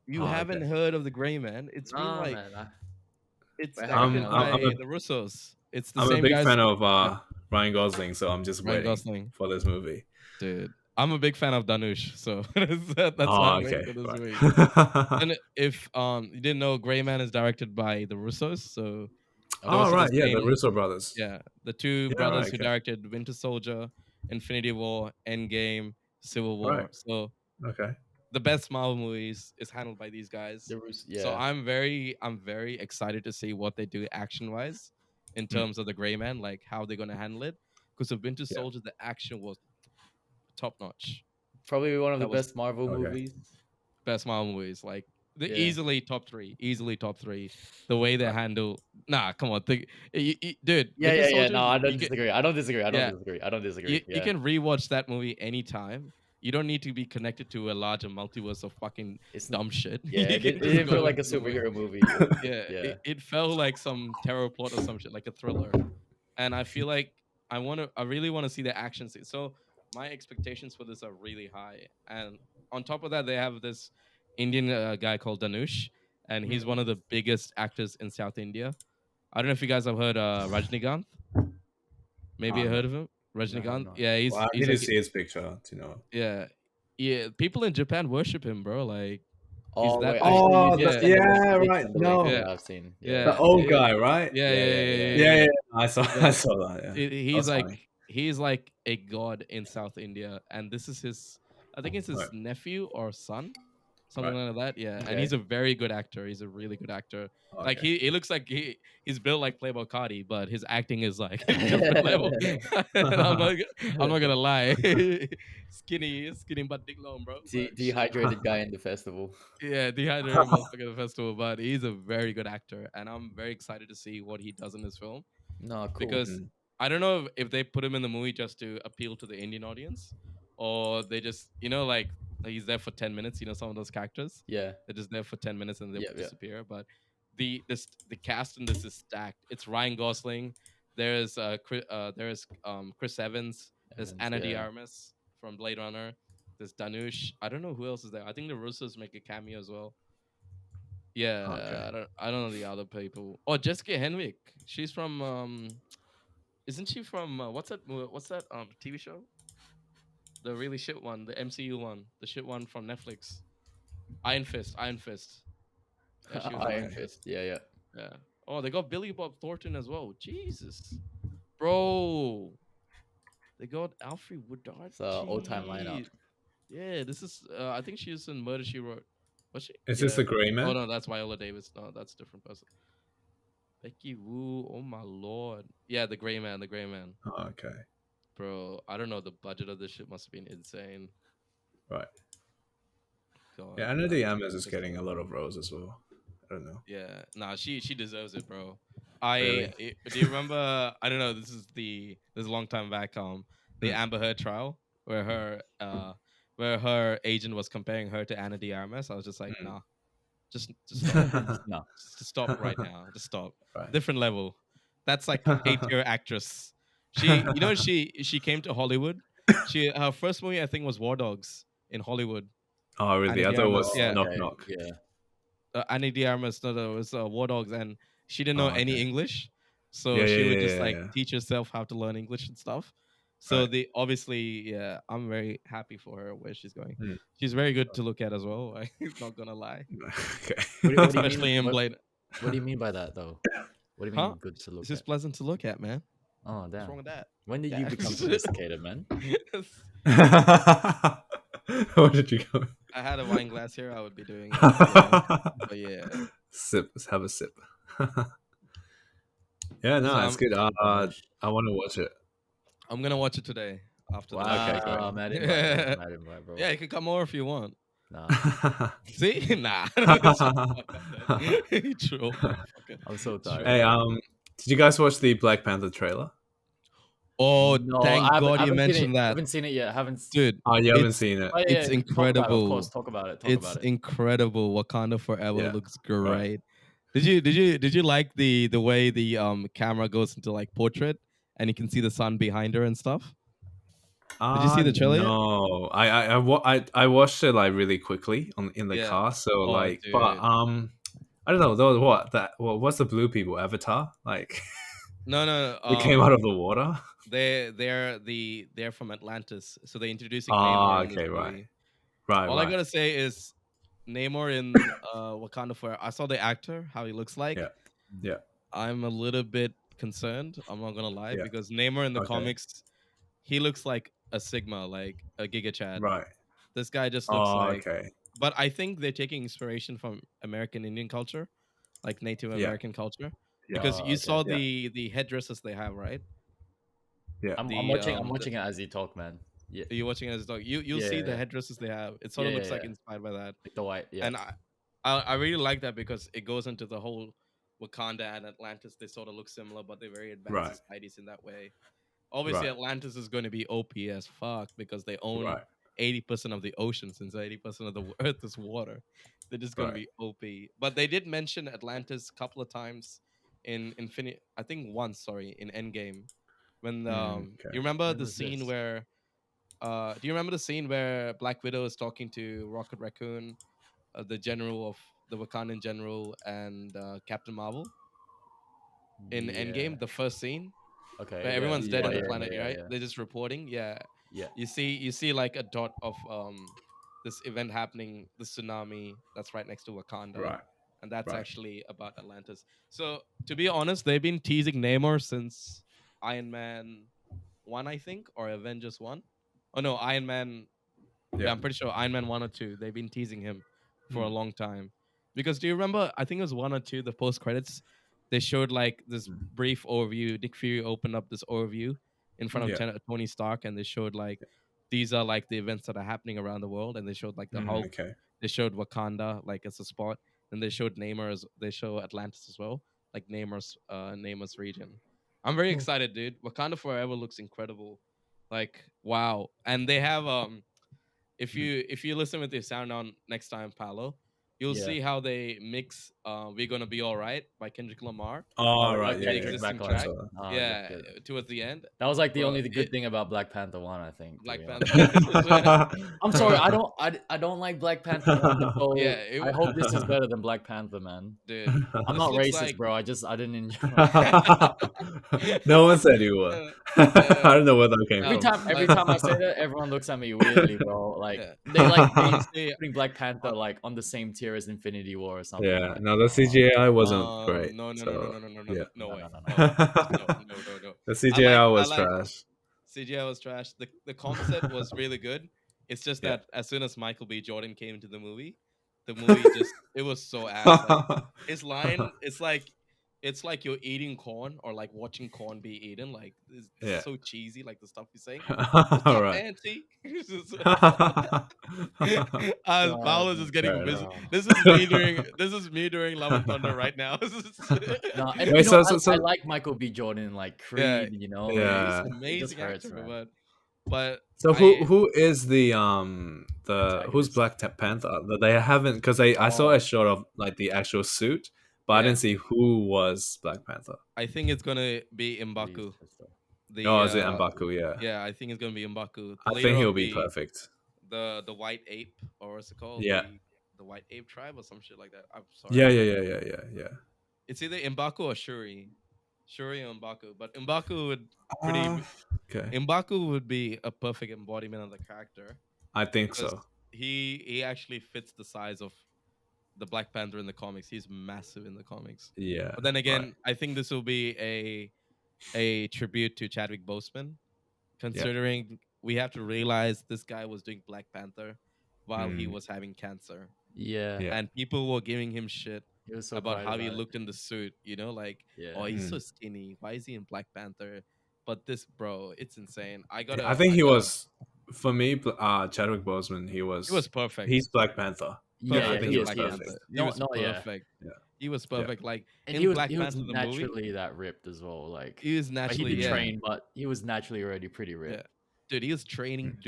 You Oh, haven't okay. heard of The Gray Man? It's been Nah, like man. it's We're directed hacking by on it. the Russos. It's the I'm a same big guys. fan of Ryan Gosling, so I'm just Ryan waiting Gosling, for this movie. dude. I'm a big fan of Dhanush, so that's why Oh, I'm waiting okay. for this Right. movie. And if you didn't know, Gray Man is directed by the Russos, so Oh, those are right. the Yeah, the same- Russo brothers. yeah, the two Yeah, brothers right, who okay. directed Winter Soldier, Infinity War, Endgame, Civil War. Right. So Okay. the best Marvel movies is handled by these guys. Yeah. So I'm very excited to see what they do action wise in terms of the Gray Man, like how they're gonna handle it. Because of Winter Yeah. Soldier, the action was top notch. Probably one of the That was- best Marvel Okay. movies. Best Marvel movies, like Yeah. easily top three. The way they handle, come on, dude. Winter Soldier, No, I don't you can- disagree. I don't disagree. you Yeah. can rewatch that movie anytime. You don't need to be connected to a larger multiverse of fucking It's dumb shit. Yeah, You it can just didn't go feel like a into the movie. superhero movie. Yeah, Yeah. It felt like some terror plot or some shit, like a thriller. And I feel like I really want to see the action scene. So my expectations for this are really high. And on top of that, they have this Indian guy called Dhanush, and he's one of the biggest actors in South India. I don't know if you guys have heard Rajnikanth. Maybe you heard of him, Rajnikanth. no. Yeah, Well, I he's need like, to see his picture to know. yeah. People in Japan worship him, bro. Like, Oh, that- wait, Oh, yeah. right. No. Yeah. I've seen. Yeah. The old guy, right? Yeah. Yeah. I saw Yeah. I saw that. Yeah. He's That's like funny. he's like a god in South India, and this is his. I think it's his Right. nephew or son, something Right. like that. Yeah, Okay. and he's a very good actor. He's a really good actor. Like Okay. he looks like he's built like Playboy Cardi, but his acting is like different level. And I'm not gonna lie, skinny but big long, bro. But Dehydrated guy in the festival. yeah, dehydrated motherfucker at the festival, but he's a very good actor, and I'm very excited to see what he does in this film. No, cool. Because I don't know if they put him in the movie just to appeal to the Indian audience, or they just like he's there for 10 minutes. Some of those characters, Yeah. they're just there for 10 minutes and they Yeah, yeah. disappear. But the cast in this is stacked. It's Ryan Gosling. There's Chris Evans. There's Anna de yeah. Armas from Blade Runner. There's Dhanush. I don't know who else is there. I think the Russos make a cameo as well. Yeah, Okay. I don't know the other people. Oh, Jessica Henwick. She's from isn't she from what's that TV show? The really shit one, the MCU one, the shit one from Netflix. Iron Fist. Yeah, she was in Iron that. Fist. Yeah. Yeah. Oh, they got Billy Bob Thornton as well. Jesus. bro. They got Alfred Woodard. It's a all-time lineup. Jeez. Yeah, this is. I think she was in Murder She Wrote. Was she? Is this the Gray Oh Man? no, that's Viola Davis. No, that's a different person. Becky Wu. Oh my lord. Yeah, the Gray Man. The Gray Man. Oh, okay. Bro, I don't know. The budget of this shit must have been insane. Right. God, Yeah, I know the Amas is getting a lot of roles as well. I don't know. Yeah, nah, she deserves it, bro. Really? Do you remember? I don't know. This is a long time back. The Amber Heard trial where her agent was comparing her to Anna de Armas. I was just like, nah, just stop, No. just stop right now, just stop. Right. Different level. That's like 8-year actress. She came to Hollywood. Her first movie I think was War Dogs in Hollywood. Oh, really? Anna I de thought it Armas, was yeah. Knock Okay, Knock. Yeah. Annie de Armas, no, it was War Dogs, and she didn't know any Okay. English, so Yeah, she yeah, would just yeah, like yeah. teach herself how to learn English and stuff. So Right. they obviously, yeah, I'm very happy for her where she's going. Mm. She's very good to look at as well. I'm not gonna lie, Okay. What do you especially mean? in What, Blade. what do you mean by that, though? What do you mean Huh? good to look It's just at? pleasant to look at, man. Oh, What's wrong damn. with that? When did you Yeah. become sophisticated, man? What did you go? I had a wine glass here, I would be doing it. But yeah. Sip. Let's have a sip. Yeah, no, So it's good. I want to watch it. I'm gonna watch it today after the Wow, Okay, great. mad invite, mad invite, bro. Yeah, you can come over if you want. Nah, See? Nah. You troll, motherfucker. I'm so tired. Hey, did you guys watch the Black Panther trailer? Oh, No, thank I haven't- God I you haven't seen mentioned it. I that. haven't seen it yet. Dude, Oh, you haven't it's seen it. Oh, yeah, it's yeah, incredible. Of course, talk about it. Talk It's about it. incredible. Wakanda Forever Yeah, looks great. Did you like the way the camera goes into like portrait and you can see the sun behind her and stuff? Did you see the trailer yet? No, I watched it like really quickly in the Yeah. car. So Oh, like, dude. but I don't know. Though what's the blue people? Avatar? Like No. they came out of the water. They're from Atlantis, so they're introducing Ah, Namor in this okay, movie. Right. All I gotta say is Namor in Wakanda Forever. I saw the actor, how he looks like. Yeah. I'm a little bit concerned. I'm not gonna lie, Yeah. because Namor in the Okay. comics, he looks like a Sigma, like a Giga Chad. Right. This guy just looks Oh, like. okay. But I think they're taking inspiration from American Indian culture, like Native Yeah. American culture, Yeah. because you okay. saw Yeah. the headdresses they have, right? Yeah. I'm the, watching. um, I'm watching it as you talk, man. Yeah, You're watching it as a dog. You'll see Yeah, the yeah. headdresses they have. It sort of Yeah, looks like yeah. inspired by that. like the white. Yeah, And I really like that because it goes into the whole Wakanda and Atlantis. They sort of look similar, but they're very advanced Right. societies in that way. Obviously, Right. Atlantis is going to be OP as fuck because they own Right. 80% of the ocean, since 80% of the earth is water. They're just going Right. to be OP. But they did mention Atlantis a couple of times in Infinity. I think once, sorry, in Endgame. When okay. you remember When the was scene this? where do you remember the scene where Black Widow is talking to Rocket Raccoon, the general of the Wakandan general, and Captain Marvel in Endgame? The first scene Okay. where yeah, everyone's dead yeah, on the yeah, planet, yeah, right? Yeah. They're just reporting. Yeah, Yeah. you see like a dot of this event happening, the tsunami that's right next to Wakanda, Right. and that's Right. actually about Atlantis. So to be honest, they've been teasing Namor since Iron Man 1, I think, or Avengers 1. Oh no, Iron Man. Yeah, Yeah. I'm pretty sure Iron Man 1 or 2. They've been teasing him for a Hmm. long time. Because do you remember? I think it was 1 or 2. The post credits, they showed like this brief overview. Dick Fury opened up this overview in front of Yeah. Tony Stark, and they showed like these are like the events that are happening around the world, and they showed like the Hulk. Okay. They showed Wakanda like as a spot, and they showed they show Atlantis as well, like Namor's region. I'm very excited, dude. Wakanda Forever looks incredible. Like wow, and they have if you listen with your sound on next time, Paolo, you'll Yeah. see how they mix "We're Gonna Be All Right" by Kendrick Lamar. Oh, right. like Yeah. the Yeah. existing Backlash. track. Oh, Yeah, that's good. towards the end. That was like the Bro, only good thing about Black Panther 1, I think. to Black be Panther. honest. I'm sorry, I don't like Black Panther 1, so Yeah, I hope this is better than Black Panther, man. Dude, I'm this not looks racist, like- bro. I didn't enjoy. No one said you were. I don't know where that came Every from. time I say that, everyone looks at me weirdly, bro. Like Yeah. they like Honestly, putting Black Panther like on the same tier as Infinity War or something. Yeah. like, No, the CGI wasn't great. No, so, no yeah. way. no. No, no. The I like CGI I was like trash. CGI was trash. The concept was really good. It's just Yeah. that as soon as Michael B. Jordan came into the movie just it was so ass. Like his line, it's like you're eating corn or like watching corn be eaten. Like it's Yeah. so cheesy, like the stuff he's saying. What's All up, right. Auntie? God, Paolo's just getting Fair enough. busy. bro. This is me during Love and Thunder right now. No, and Wait, I like Michael B. Jordan, like Yeah, Creed. You know, like he's yeah. an it just amazing hurts, actor, man. but So I who is the who's Protagonist. Panther? They haven't, because I saw Oh, a shot of like the actual suit, but I yeah, didn't see who was Black Panther. I think it's gonna be Lee's M'Baku. sister. The Oh, is it M'Baku? Yeah, yeah, I think it's gonna be M'Baku, the I leader think of he'll be perfect. the white ape, or what's it called? Yeah, The white ape tribe or some shit like that. I'm sorry, I yeah, yeah, forgot. yeah, yeah, yeah, yeah. It's either M'Baku or Shuri. Shuri or M'Baku. But M'Baku would Uh, okay, M'Baku would be a perfect embodiment of the character I think because so. he actually fits the size of the Black Panther in the comics. He's massive in the comics. Yeah, But then right. again, I think this will be a tribute to Chadwick Boseman, Yeah. considering we have to realize this guy was doing Black Panther while he Mm, was having cancer, Yeah, yeah. and people were giving him shit he was so about quiet how he about it. looked in the suit. You know, like, oh, Yeah, he's so Mm. skinny. Why is he in Black Panther? But this, bro, it's insane. I think I he gotta. was, for me. Chadwick Boseman. He was He's perfect. Black Panther. Yeah, I yeah, Perfect think as he he a is. was Black He is. perfect. Panther. He No, was no, yeah. perfect. Yeah, He was yeah. perfect. Like And in Black he was Panther the movie, naturally that ripped as well. he was Like he naturally, did yeah, Mm, train, but he was naturally already pretty yeah, ripped. dude. He was training mm,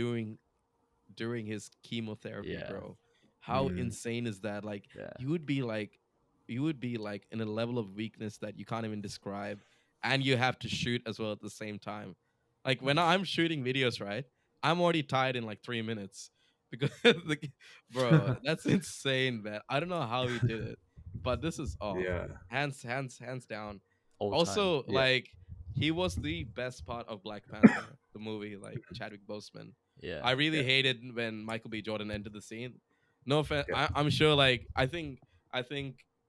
during his chemotherapy, Yeah, bro. How mm. insane is that? Like yeah. you would be like you would be like in a level of weakness that you can't even describe, and you have to shoot as well at the same time. Like when I'm shooting videos, right? I'm already tired in like 3 minutes because bro, that's insane, man. I don't know how he did it, but this is Yeah, hands down. All time. Also, yeah. like he was the best part of Black Panther, the movie, like Chadwick Boseman. Yeah, I really Yeah, hated when Michael B. Jordan entered the scene. No offense, yeah. I'm sure. Like I think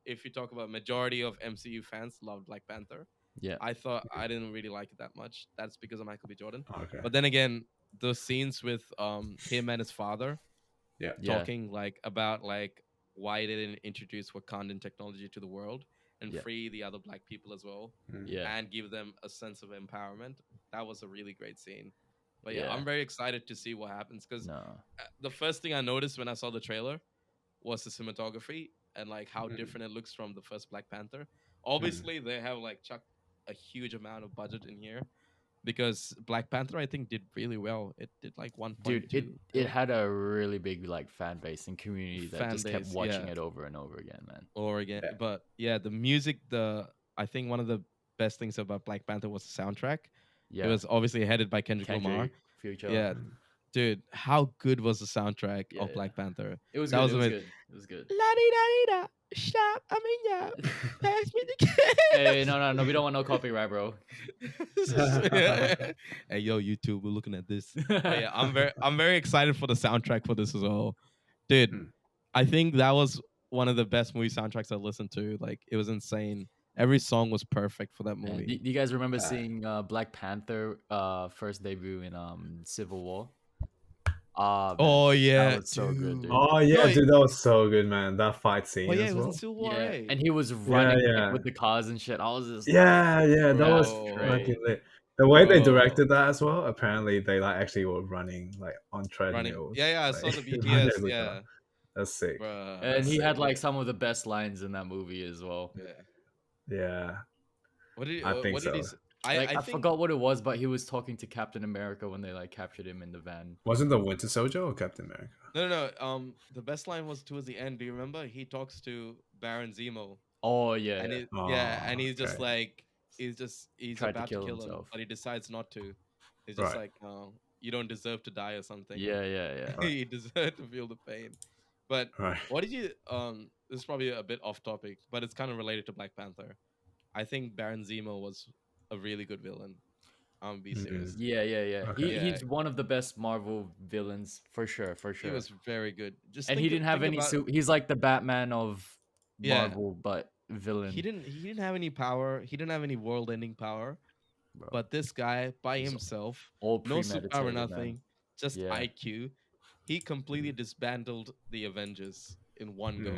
if you talk about majority of MCU fans loved Black Panther. yeah, I thought I didn't really like it that much. That's because of Michael B. Jordan. Okay. But then again, those scenes with him and his father Yeah. yeah, talking like about like why they didn't introduce Wakandan technology to the world and yeah, free the other black people as well Mm. yeah, and give them a sense of empowerment. That was a really great scene. But yeah, yeah. I'm very excited to see what happens because No, the first thing I noticed when I saw the trailer was the cinematography and like how Mm. different it looks from the first Black Panther. Mm. Obviously, they have like chucked a huge amount of budget in here because Black Panther I think did really well. It did like dude, 1.2 it billion had a really big like fan base and community that fan just kept base. watching Yeah, it over and over again, man. or again, Yeah. but yeah, the music. The I think one of the best things about Black Panther was the soundtrack. It Yeah, was obviously headed by Kendrick Lamar. Kendrick, Future. Yeah, dude, how good was the soundtrack Yeah, of yeah. Black Panther? It was That good. was It was amazing. good. It was good. La di da di da. Stop. I mean, yeah. Pass me the Hey, cash. no, we don't want no copyright, bro. Hey, yo, YouTube, we're looking at this. But yeah, I'm very excited for the soundtrack for this as well, dude. Mm. I think that was one of the best movie soundtracks I listened to. Like, it was insane. Every song was perfect for that Man, movie. do you guys remember Uh, seeing Black Panther first debut in Civil War? Man, Oh that yeah, was so good, dude. Oh No, yeah, dude, that was so good, man. That fight scene oh yeah, as it was in well. Civil War, Yeah, right? and he was Yeah, running like, yeah, with the cars and shit. I was just like, yeah, yeah. That that was was Bro, fucking great. lit. The way they bro, directed that as well. Apparently, they like actually were running like on running. treadmills, Yeah, yeah, I saw like the running BTS. the car. Yeah, That's sick. bro, And That's he sick. had like some of the best lines in that movie as well. yeah. Yeah, I What think did he? so. Like I I think forgot what it was, but he was talking to Captain America when they like captured him in the van. Wasn't the Winter Soldier or Captain America? no. The best line was towards the end. Do you remember? He talks to Baron Zemo, Oh yeah, and yeah. and Oh, he's just okay. like he's Tried to about to kill kill him, himself. but he decides not to. He's just Right, like, you don't deserve to die or something. Yeah, yeah, yeah. right, He deserved to feel the pain. But right. what did you? This is probably a bit off topic, but it's kind of related to Black Panther. I think Baron Zemo was a really good villain. I'm gonna be Mm, serious. Yeah, yeah, yeah. okay. Yeah, He's one of the best Marvel villains for sure, for he sure. was very good. Just And he didn't have think any about suit. He's like the Batman of yeah. Marvel, but villain. He didn't have any power. He didn't have any world-ending power. Bro. But this guy by He's himself, all no superpower, premeditated, man. nothing, just Yeah. IQ. He completely disbandled the Avengers in one go.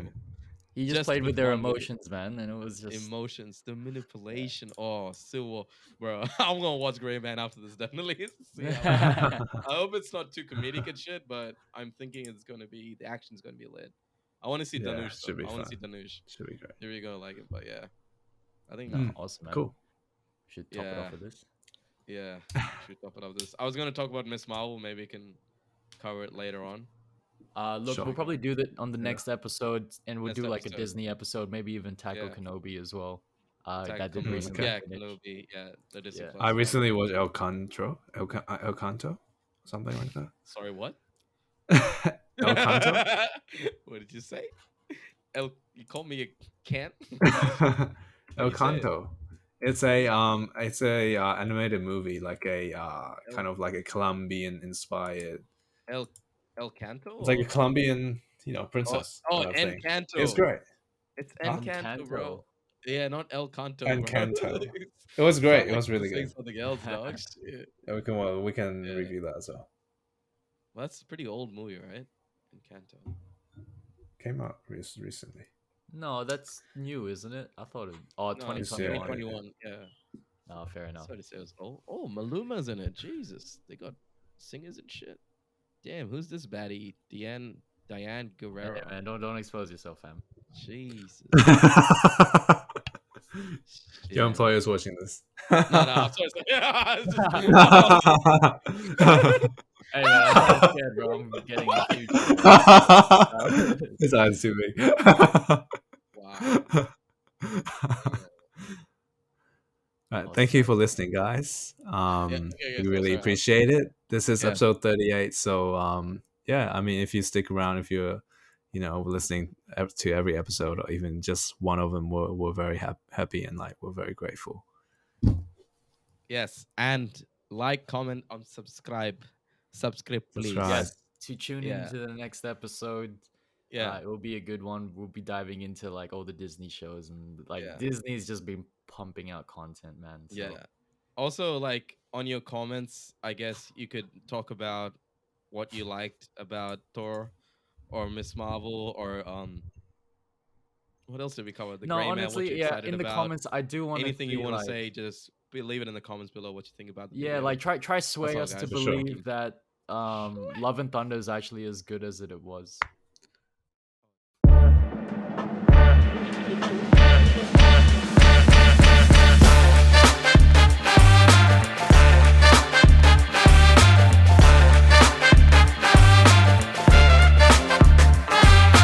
He just played with with their one go. emotions, man, and it was just Emotions, the manipulation. Oh, still, bro. I'm gonna watch Gray Man after this. Definitely. See how I hope it's not too comedic and shit, but I'm thinking it's gonna be the action's gonna be lit. I want to see Yeah, Dhanush. should Though. be I want to see fun. Dhanush. Should be great. You're really gonna like it, but yeah, I think Mm. awesome, man. Cool. Should top it off with this. Yeah, should top it up this. I was gonna talk about Miss Marvel. Maybe we can cover it later on. Look, Sure. we'll probably do that on the Yeah. next episode, and we'll Next do like a episode. Disney episode, maybe even tackle Yeah. Kenobi as well. Attack That did Kenobi. recently Yeah, finish. Kenobi. Yeah, the Disney Yeah. Plus. I yeah. recently watched El Canto, something like that. Sorry, what? El Canto. What did you say? You called me a can't? El you say it? Canto. It's a animated movie, like a kind of like a Colombian inspired. El Canto? It's like a or- Colombian, princess. Oh, kind of thing. Encanto. It's great. It's Huh? Encanto, bro. Yeah, not El Canto. Encanto. Bro. It was great. Sound It was like really you're saying good. Something else, dog. Shit. Yeah, we can Yeah. review that as well. Well, that's a pretty old movie, right? Encanto. Came out recently. No, that's new, isn't it? I thought it. Oh, No, it's 2021. 2021. Yeah. No, fair enough. Sorry to say it was old. Oh, Maluma's in it. Jesus, they got singers and shit. Damn, who's this baddie? Diane Guerrero. Hey, man, don't expose yourself, fam. Jesus. Your employer's watching this. No, I'm sorry. Hey, man, I'm not scared, bro. I'm getting a huge. His eyes too big. Wow. All right, thank you for listening, guys. okay, We so really sorry. appreciate it. This is Yeah. episode 38. So, yeah, I mean, if you stick around, if you're, listening to every episode or even just one of them, we're very happy and we're very grateful. Yes, and like, comment, and subscribe. Subscribe, please. Subscribe. Yes, to tune Yeah. into the next episode. Yeah. It will be a good one. We'll be diving into all the Disney shows, and Yeah. Disney's just been pumping out content, man. So. Yeah. Also, on your comments, I guess you could talk about what you liked about Thor or Miss Marvel or what else did we cover? The No, Gray Man, what honestly, you're yeah. excited In the about. comments, I do want Anything you want to say, just leave it in the comments below what you think about the Yeah, video. try sway all, us to guys. For sure. believe that Love and Thunder is actually as good as it was.